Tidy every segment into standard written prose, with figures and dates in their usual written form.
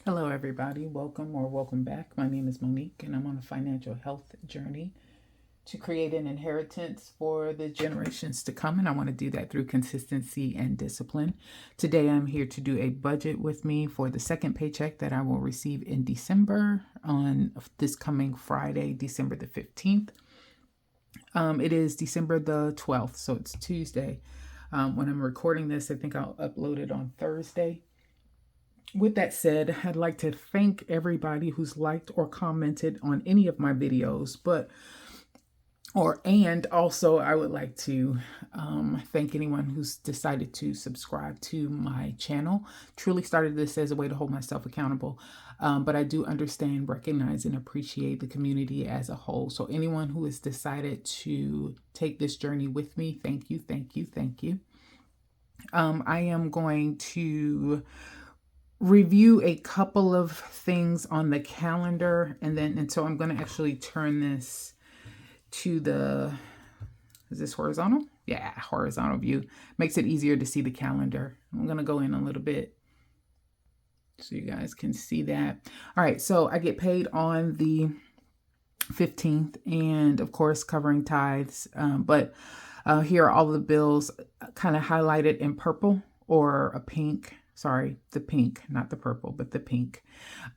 Hello, everybody. Welcome or welcome back. My name is Monique, and I'm on a financial health journey to create an inheritance for the generations to come. And I want to do that through consistency and discipline. Today, I'm here to do a budget with me for the second paycheck that I will receive in December on this coming Friday, December the 15th. It is December the 12th, so it's Tuesday. When I'm recording this, I think I'll upload it on Thursday. With that said, I'd like to thank everybody who's liked or commented on any of my videos, and also I would like to thank anyone who's decided to subscribe to my channel. Truly started this as a way to hold myself accountable, but I do understand, recognize, and appreciate the community as a whole. So anyone who has decided to take this journey with me, thank you, thank you, thank you. I am going to review a couple of things on the calendar, and so I'm going to actually turn this to is this horizontal? Yeah, horizontal view. Makes it easier to see the calendar. I'm going to go in a little bit so you guys can see that. All right, so I get paid on the 15th, and of course covering tithes, but here are all the bills kind of highlighted in purple or a pink. Sorry, the pink, not the purple, but the pink,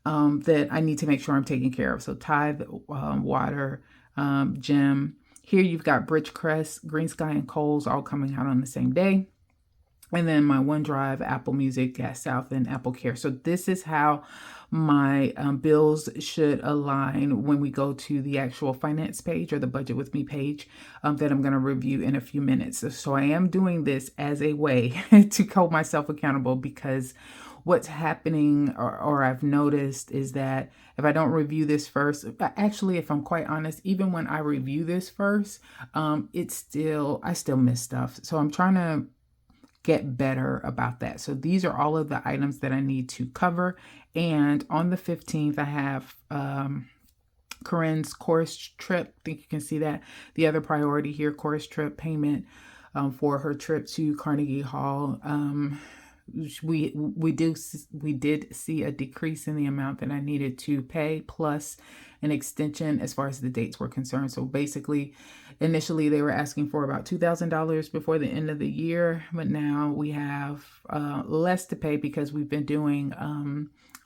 that I need to make sure I'm taking care of. So tithe, water, gym. Here you've got Bridgecrest, Green Sky, and Kohl's all coming out on the same day. And then my OneDrive, Apple Music, Gas South, and Apple Care. So this is how my bills should align when we go to the actual finance page or the budget with me page that I'm going to review in a few minutes. So I am doing this as a way to hold myself accountable, because what's happening or I've noticed is that if I don't review this first, actually, if I'm quite honest, even when I review this first, I still miss stuff. So I'm trying to get better about that. So these are all of the items that I need to cover. And on the 15th, I have Corinne's chorus trip. I think you can see that. The other priority here, chorus trip payment for her trip to Carnegie Hall. We did see a decrease in the amount that I needed to pay, plus an extension as far as the dates were concerned. So basically, initially they were asking for about $2,000 before the end of the year, but now we have less to pay because we've been doing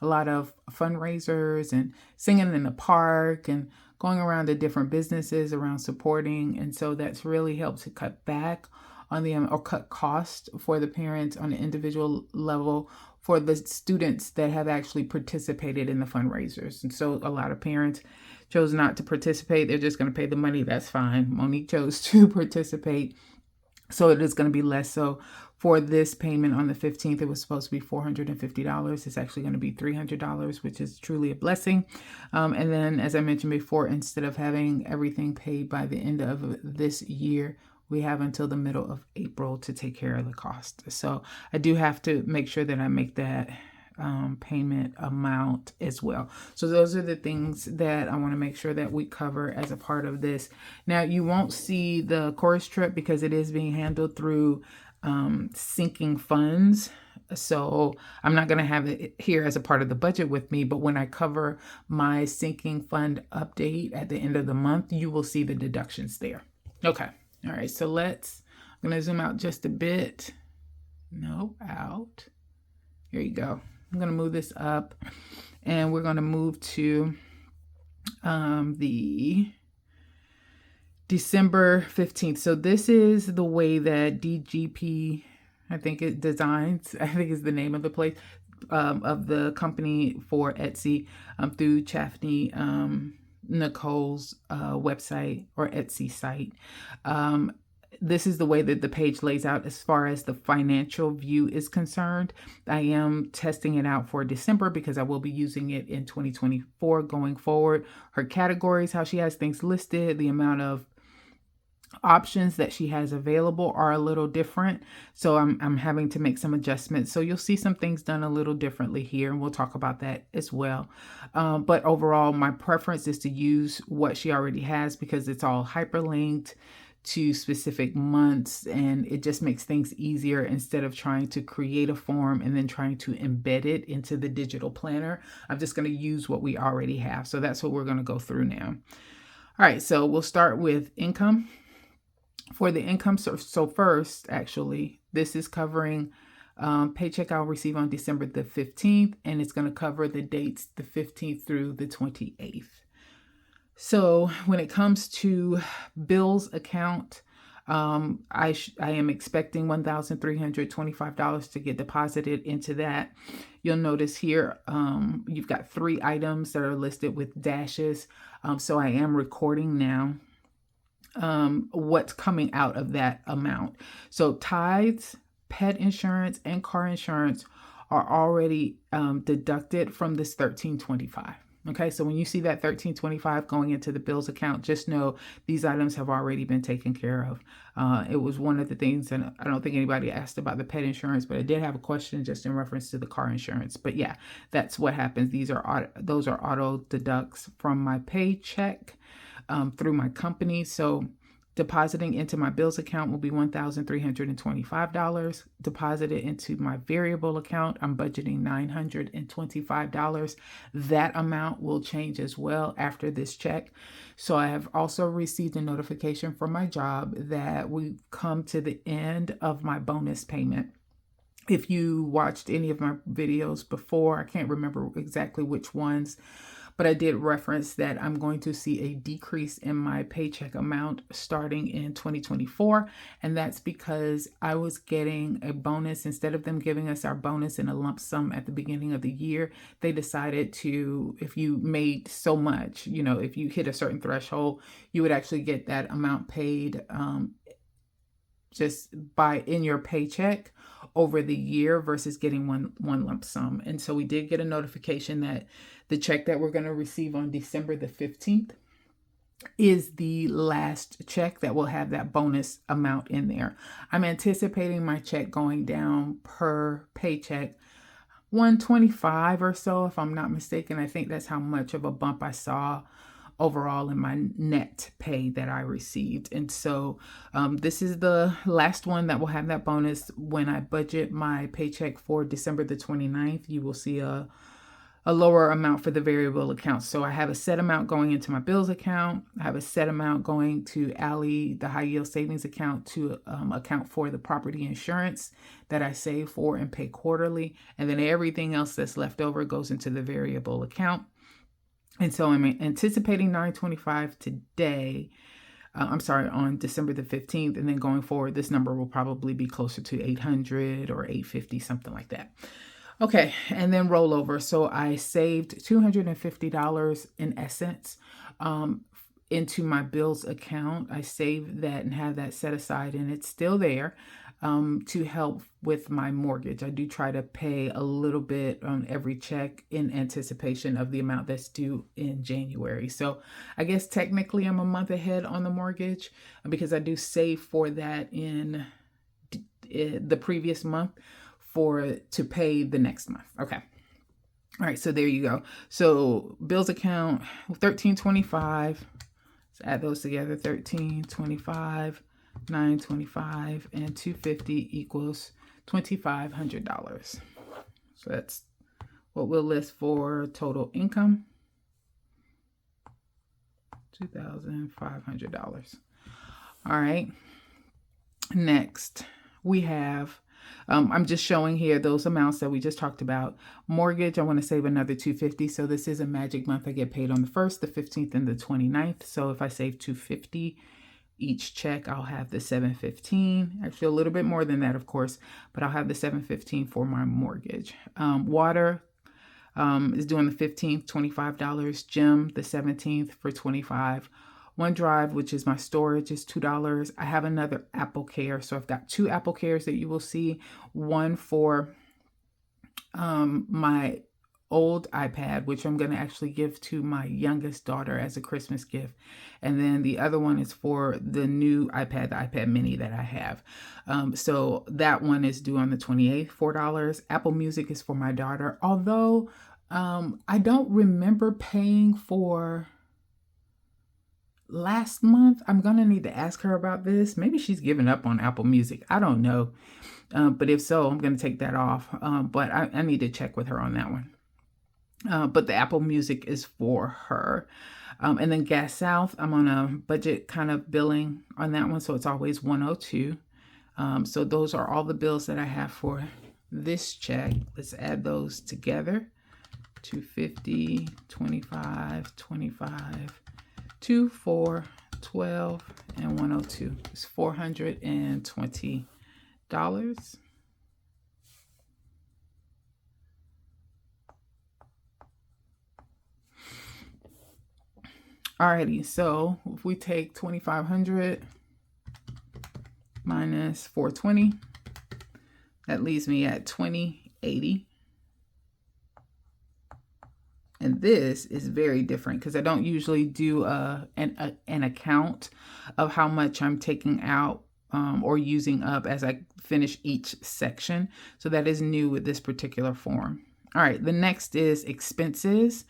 a lot of fundraisers and singing in the park and going around to different businesses around supporting. And so that's really helped to cut back on or cut cost for the parents on an individual level for the students that have actually participated in the fundraisers. And so a lot of parents chose not to participate. They're just going to pay the money. That's fine. Monique chose to participate, so it is going to be less. So for this payment on the 15th, it was supposed to be $450. It's actually going to be $300, which is truly a blessing. And then, as I mentioned before, instead of having everything paid by the end of this year, we have until the middle of April to take care of the cost. So I do have to make sure that I make that payment amount as well. So those are the things that I want to make sure that we cover as a part of this. Now, you won't see the chorus trip because it is being handled through sinking funds. So I'm not going to have it here as a part of the budget with me, but when I cover my sinking fund update at the end of the month, you will see the deductions there. Okay. All right, so I'm going to zoom out just a bit. No, out. Here you go. I'm going to move this up, and we're going to move to the December 15th. So this is the way that DGP, I think it designs, I think is the name of the place, of the company for Etsy, through Chaffney Nicole's website or Etsy site. This is the way that the page lays out as far as the financial view is concerned. I am testing it out for December because I will be using it in 2024 going forward. Her categories, how she has things listed, the amount of options that she has available are a little different. So I'm having to make some adjustments. So you'll see some things done a little differently here, and we'll talk about that as well. But overall, my preference is to use what she already has because it's all hyperlinked to specific months, and it just makes things easier instead of trying to create a form and then trying to embed it into the digital planner. I'm just going to use what we already have. So that's what we're going to go through now. All right, so we'll start with income. For the income, so first, actually, this is covering paycheck I'll receive on December the 15th, and it's going to cover the dates the 15th through the 28th. So when it comes to bills account, I am expecting $1,325 to get deposited into that. You'll notice here, you've got 3 items that are listed with dashes. So I am recording now what's coming out of that amount. So tithes, pet insurance, and car insurance are already deducted from this $1,325. Okay, so when you see that $1,325 going into the bills account, just know these items have already been taken care of. It was one of the things, and I don't think anybody asked about the pet insurance, but I did have a question just in reference to the car insurance. But yeah, that's what happens. Those are auto deducts from my paycheck through my company. So depositing into my bills account will be $1,325. Deposited into my variable account, I'm budgeting $925. That amount will change as well after this check. So I have also received a notification from my job that we've come to the end of my bonus payment. If you watched any of my videos before, I can't remember exactly which ones, but I did reference that I'm going to see a decrease in my paycheck amount starting in 2024. And that's because I was getting a bonus. Instead of them giving us our bonus in a lump sum at the beginning of the year, they decided to, if you made so much, if you hit a certain threshold, you would actually get that amount paid just in your paycheck over the year versus getting one lump sum. And so we did get a notification that the check that we're going to receive on December the 15th is the last check that will have that bonus amount in there. I'm anticipating my check going down per paycheck $125 or so, if I'm not mistaken. I think that's how much of a bump I saw overall in my net pay that I received. And so this is the last one that will have that bonus. When I budget my paycheck for December the 29th, you will see a lower amount for the variable account. So I have a set amount going into my bills account. I have a set amount going to Allie, the high yield savings account, to account for the property insurance that I save for and pay quarterly. And then everything else that's left over goes into the variable account. And so I'm anticipating $925 today. On December the 15th. And then going forward, this number will probably be closer to $800 or $850, something like that. Okay, and then rollover. So I saved $250 in essence into my bills account. I saved that and have that set aside, and it's still there to help with my mortgage. I do try to pay a little bit on every check in anticipation of the amount that's due in January. So I guess technically I'm a month ahead on the mortgage because I do save for that in the previous month to pay the next month. Okay. All right. So there you go. So bills account, $1,325. Let's add those together. $1,325, $925, and $250 equals $2,500. So that's what we'll list for total income. $2,500. All right. Next, we have I'm just showing here those amounts that we just talked about. Mortgage, I want to save another $250. So this is a magic month. I get paid on the 1st, the 15th, and the 29th. So if I save $250 each check, I'll have the $715. Actually, a little bit more than that, of course, but I'll have the $715 for my mortgage. Water is due on the 15th, $25. Gym, the 17th for $25. OneDrive, which is my storage, is $2. I have another Apple Care. So I've got 2 Apple Cares that you will see. One for my old iPad, which I'm going to actually give to my youngest daughter as a Christmas gift. And then the other one is for the new iPad, the iPad mini that I have. So that one is due on the 28th, $4. Apple Music is for my daughter. Although I don't remember paying for last month. I'm going to need to ask her about this. Maybe she's given up on Apple Music. I don't know. But if so, I'm going to take that off. But I need to check with her on that one. But the Apple Music is for her. And then Gas South, I'm on a budget kind of billing on that one. So it's always 102. So those are all the bills that I have for this check. Let's add those together. 250, 25, 25, 2, 4, 12, and 102. It's $420. Alrighty, so if we take 2,500 minus 420, that leaves me at 2080. And this is very different because I don't usually do an account of how much I'm taking out or using up as I finish each section. So that is new with this particular form. All right, the next is expenses.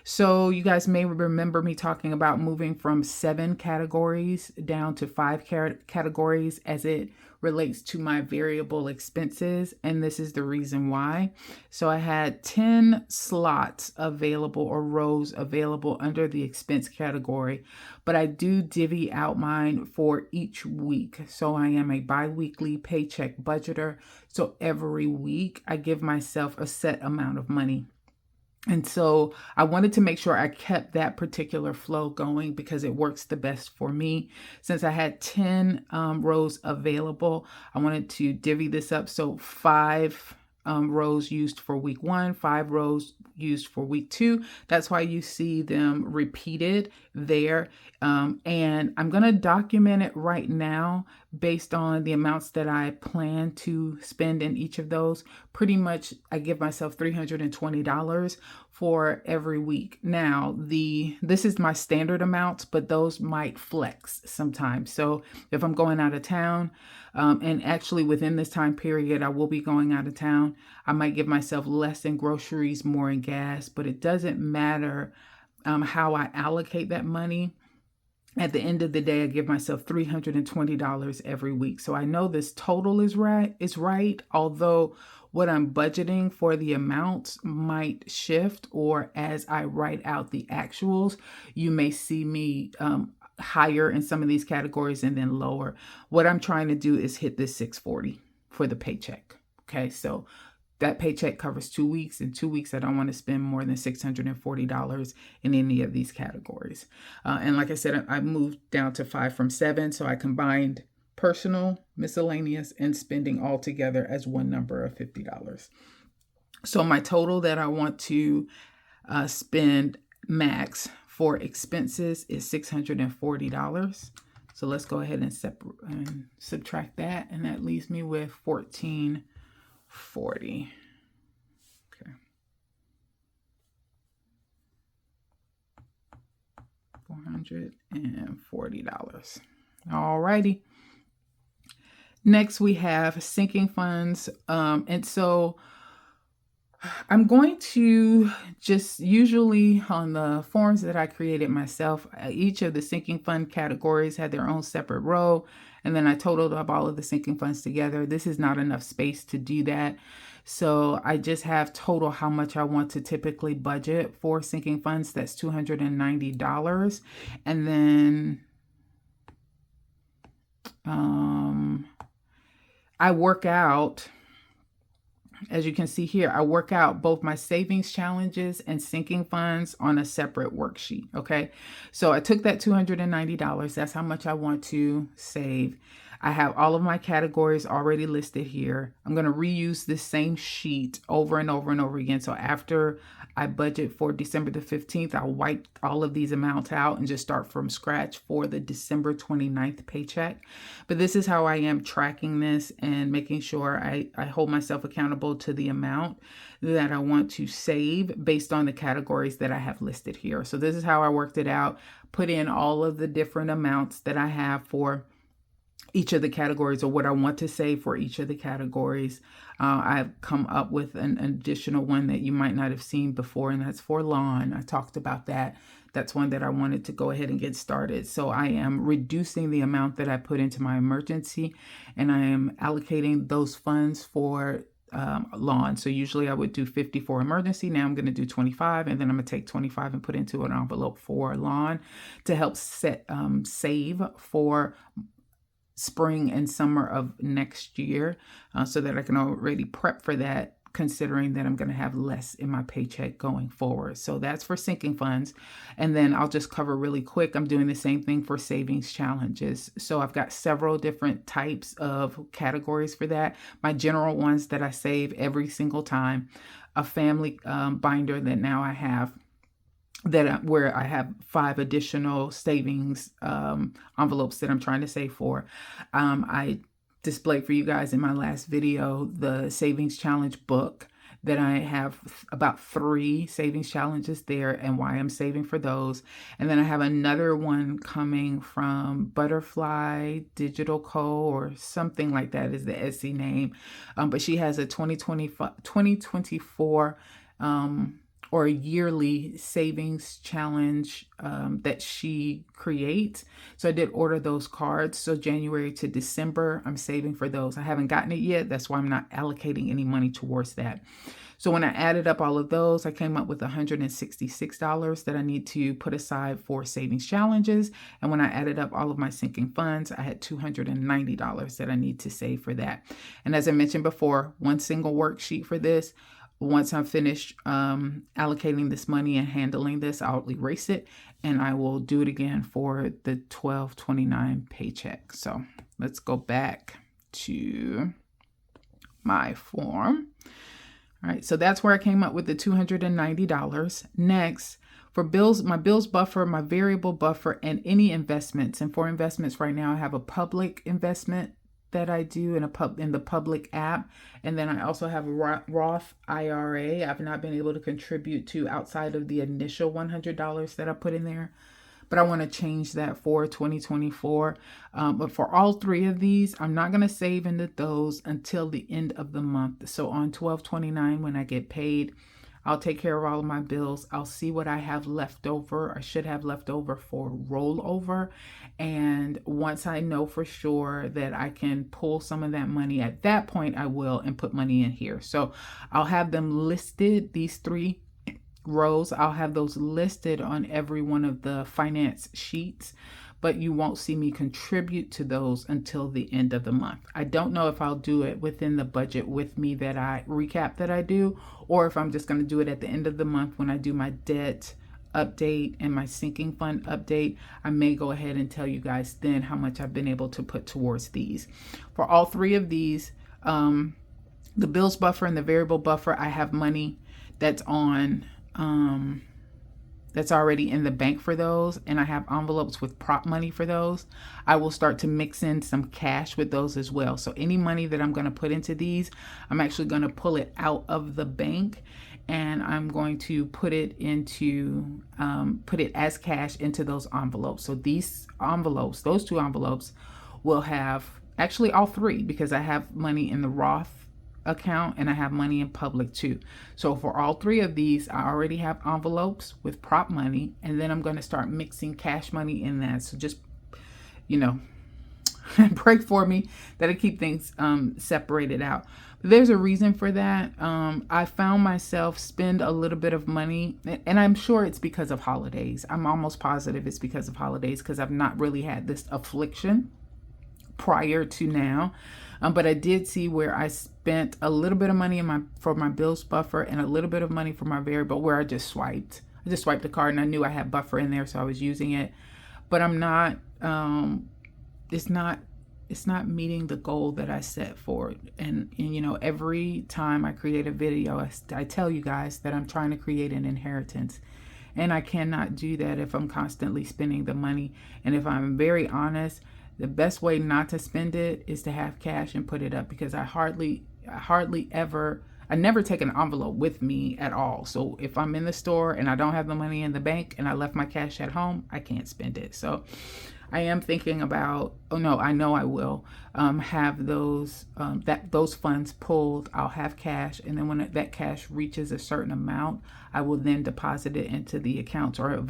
So you guys may remember me talking about moving from 7 categories down to 5 categories as it relates to my variable expenses. And this is the reason why. So I had 10 slots available or rows available under the expense category, but I do divvy out mine for each week. So I am a bi-weekly paycheck budgeter. So every week I give myself a set amount of money. And so I wanted to make sure I kept that particular flow going because it works the best for me. Since I had 10 rows available, I wanted to divvy this up. So 5 rows used for week 1, 5 rows used for week 2. That's why you see them repeated there. And I'm going to document it right now based on the amounts that I plan to spend in each of those. Pretty much I give myself $320 for every week. Now, this is my standard amounts, but those might flex sometimes. So if I'm going out of town, and actually within this time period, I will be going out of town, I might give myself less in groceries, more in gas, but it doesn't matter how I allocate that money. At the end of the day, I give myself $320 every week. So I know this total is right, although what I'm budgeting for the amounts might shift, or as I write out the actuals, you may see me higher in some of these categories and then lower. What I'm trying to do is hit this 640 for the paycheck. Okay, so that paycheck covers 2 weeks. In 2 weeks, I don't want to spend more than $640 in any of these categories. And like I said, I moved down to 5 from 7. So I combined personal, miscellaneous, and spending all together as one number of $50. So my total that I want to spend max for expenses is $640. So let's go ahead and subtract that. And that leaves me with $1,440. Okay. $440. All righty. Next, we have sinking funds. And so I'm going to just usually on the forms that I created myself, each of the sinking fund categories had their own separate row. And then I totaled up all of the sinking funds together. This is not enough space to do that. So I just have total how much I want to typically budget for sinking funds. That's $290. And then I work out, as you can see here, I work out both my savings challenges and sinking funds on a separate worksheet. Okay. So I took that $290. That's how much I want to save. I have all of my categories already listed here. I'm going to reuse this same sheet over and over and over again. So after I budget for December the 15th, I'll wipe all of these amounts out and just start from scratch for the December 29th paycheck. But this is how I am tracking this and making sure I hold myself accountable to the amount that I want to save based on the categories that I have listed here. So this is how I worked it out, put in all of the different amounts that I have for each of the categories, or what I want to save for each of the categories. I've come up with an additional one that you might not have seen before, and that's for lawn. I talked about that. That's one that I wanted to go ahead and get started. So I am reducing the amount that I put into my emergency, and I am allocating those funds for lawn. So usually I would do 50 for emergency. Now I'm going to do 25, and then I'm going to take 25 and put into an envelope for lawn to help save for spring and summer of next year, so that I can already prep for that, considering that I'm going to have less in my paycheck going forward. So that's for sinking funds. And then I'll just cover really quick. I'm doing the same thing for savings challenges. So I've got several different types of categories for that. My general ones that I save every single time, a family binder that now I have, where I have 5 additional savings envelopes that I'm trying to save for. I displayed for you guys in my last video the savings challenge book that I have about 3 savings challenges there and why I'm saving for those. And then I have another one coming from Butterfly Digital Co. or something like that is the Etsy name. But she has a 2024 or a yearly savings challenge that she creates. So I did order those cards. So January to December, I'm saving for those. I haven't gotten it yet. That's why I'm not allocating any money towards that. So when I added up all of those, I came up with $166 that I need to put aside for savings challenges. And when I added up all of my sinking funds, I had $290 that I need to save for that. And as I mentioned before, one single worksheet for this. Once I'm finished allocating this money and handling this, I'll erase it and I will do it again for the 12/29 paycheck. So let's go back to my form. All right, so that's where I came up with the $290. Next, for bills, my bills buffer, my variable buffer, and any investments. And for investments right now, I have a public investment that I do in the public app. And then I also have a Roth IRA. I've not been able to contribute to outside of the initial $100 that I put in there, but I want to change that for 2024. But for all 3 of these, I'm not going to save into those until the end of the month. So on 12/29, when I get paid, I'll take care of all of my bills. I'll see what I have left over. I should have left over for rollover. And once I know for sure that I can pull some of that money, at that point I will, and put money in here. So I'll have them listed, these 3 rows. I'll have those listed on every one of the finance sheets, but you won't see me contribute to those until the end of the month. I don't know if I'll do it within the budget with me that I recap that I do, or if I'm just going to do it at the end of the month when I do my debt update and my sinking fund update. I may go ahead and tell you guys then how much I've been able to put towards these. For all 3 of these, the bills buffer and the variable buffer, I have money that's on that's already in the bank for those, and I have envelopes with prop money for those. I will start to mix in some cash with those as well. So any money that I'm going to put into these, I'm actually going to pull it out of the bank, and I'm going to put it into put it as cash into those envelopes. So these envelopes, those 2 envelopes, will have actually all 3, because I have money in the Roth account and I have money in public too. So for all 3 of these, I already have envelopes with prop money, and then I'm going to start mixing cash money in that. So just, pray for me that I keep things separated out. But there's a reason for that. I found myself spend a little bit of money, and I'm sure it's because of holidays. I'm almost positive it's because of holidays, because I've not really had this affliction prior to now. But I did see where I spent a little bit of money for my bills buffer and a little bit of money for my variable, where I just swiped the card, and I knew I had buffer in there, so I was using it. But I'm not, it's not meeting the goal that I set for it. And every time I create a video, I tell you guys that I'm trying to create an inheritance. And I cannot do that if I'm constantly spending the money. And if I'm very honest, the best way not to spend it is to have cash and put it up, because I never take an envelope with me at all. So if I'm in the store and I don't have the money in the bank and I left my cash at home, I can't spend it. So I am thinking about, oh no, I know I will have those those funds pulled. I'll have cash, and then when that cash reaches a certain amount, I will then deposit it into the accounts, or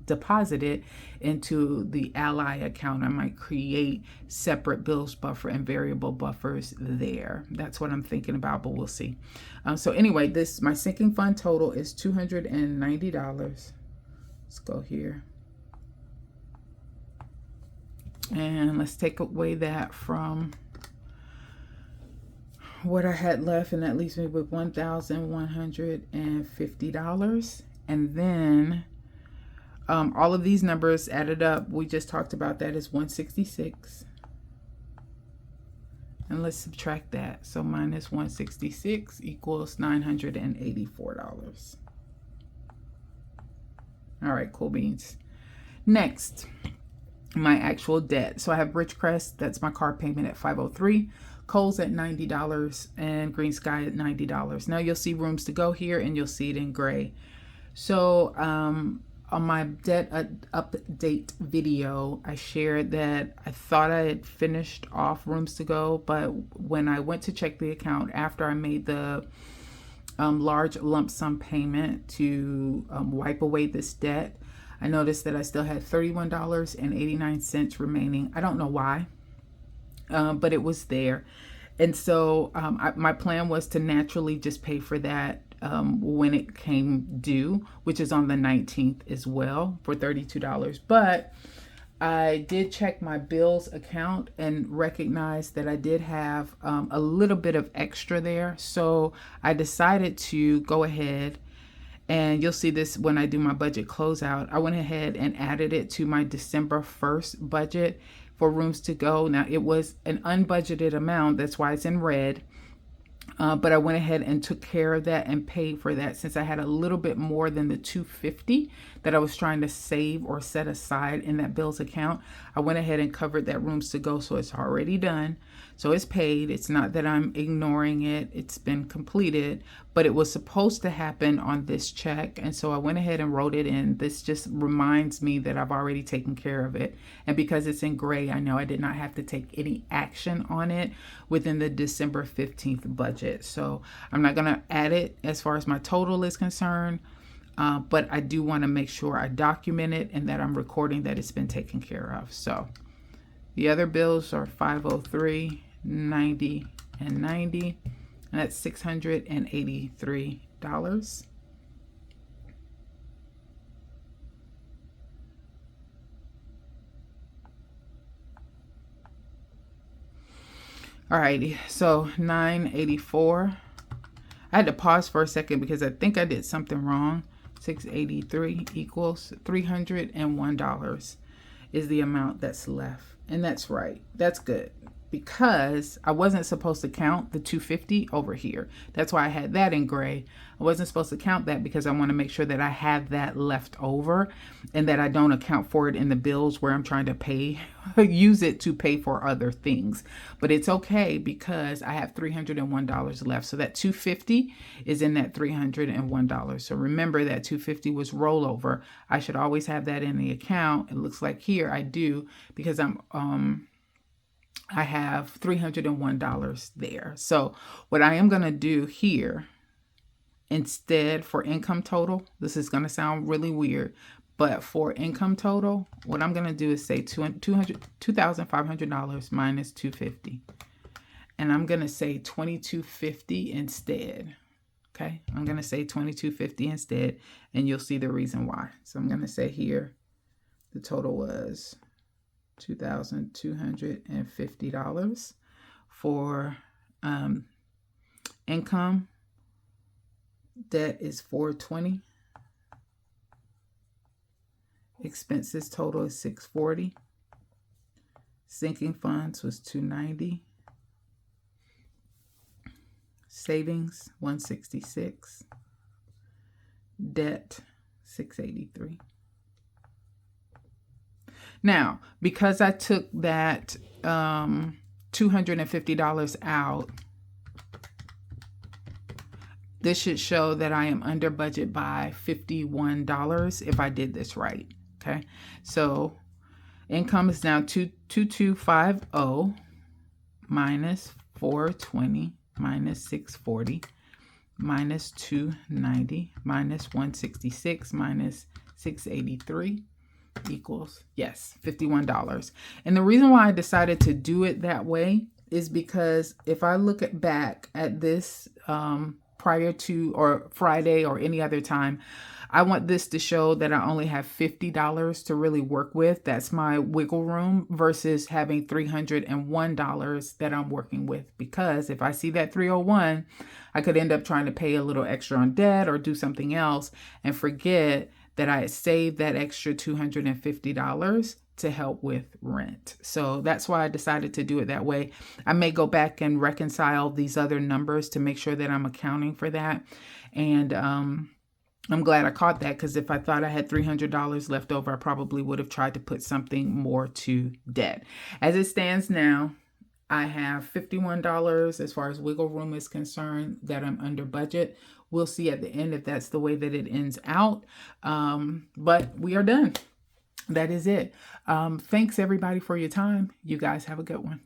deposit it into the Ally account. I might create separate bills buffer and variable buffers there. That's what I'm thinking about, but we'll see. So anyway, my sinking fund total is $290. Let's go here. And let's take away that from what I had left, and that leaves me with $1,150. And then all of these numbers added up, we just talked about, that is 166. And let's subtract that. So minus 166 equals $984. All right, cool beans. Next, my actual debt. So I have Ridgecrest, that's my car payment at $503, Kohl's at $90, and Green Sky at $90. Now you'll see Rooms to Go here, and you'll see it in gray. So on my debt update video, I shared that I thought I had finished off Rooms to Go, but when I went to check the account after I made the large lump sum payment to wipe away this debt, I noticed that I still had $31.89 remaining. I don't know why, but it was there. And so my plan was to naturally just pay for that when it came due, which is on the 19th as well, for $32. But I did check my bills account and recognized that I did have a little bit of extra there. So I decided to go ahead, and you'll see this when I do my budget closeout. I went ahead and added it to my December 1st budget for Rooms to Go. Now, it was an unbudgeted amount. That's why it's in red. But I went ahead and took care of that and paid for that, since I had a little bit more than the $250 that I was trying to save or set aside in that bills account. I went ahead and covered that Rooms to Go, so it's already done. So it's paid. It's not that I'm ignoring it. It's been completed, but it was supposed to happen on this check. And so I went ahead and wrote it in. This just reminds me that I've already taken care of it. And because it's in gray, I know I did not have to take any action on it within the December 15th budget. So I'm not going to add it as far as my total is concerned. But I do want to make sure I document it and that I'm recording that it's been taken care of. So the other bills are $503, $90, and $90. And that's $683. Alrighty, so $984. I had to pause for a second because I think I did something wrong. 683 equals $301 is the amount that's left. And that's right. That's good, because I wasn't supposed to count the $250 over here. That's why I had that in gray. I wasn't supposed to count that because I want to make sure that I have that left over and that I don't account for it in the bills where I'm trying to use it to pay for other things. But it's okay because I have $301 left. So that $250 is in that $301. So remember that $250 was rollover. I should always have that in the account. It looks like here I do, because I have $301 there. So what I am going to do here, instead, for income total, this is going to sound really weird, but for income total, what I'm going to do is say $2,500 minus $250. And I'm going to say $2,250 instead. Okay, I'm going to say $2,250 instead, and you'll see the reason why. So I'm going to say here, the total was $2,250 for income. Debt is $420. Expenses total is $640. Sinking funds was $290. Savings $166. Debt $683. Now, because I took that $250 out, this should show that I am under budget by $51 if I did this right. Okay, so Income is now 2250 minus 420 minus 640 minus 290 minus 166 minus 683 equals, yes, $51. And the reason why I decided to do it that way is because if I look back at this prior to or Friday or any other time, I want this to show that I only have $50 to really work with. That's my wiggle room versus having $301 that I'm working with. Because if I see that 301, I could end up trying to pay a little extra on debt or do something else and forget that I had saved that extra $250 to help with rent. So that's why I decided to do it that way. I may go back and reconcile these other numbers to make sure that I'm accounting for that. And I'm glad I caught that, because if I thought I had $300 left over, I probably would have tried to put something more to debt. As it stands now, I have $51 as far as wiggle room is concerned that I'm under budget. We'll see at the end if that's the way that it ends out. But we are done. That is it. Thanks everybody for your time. You guys have a good one.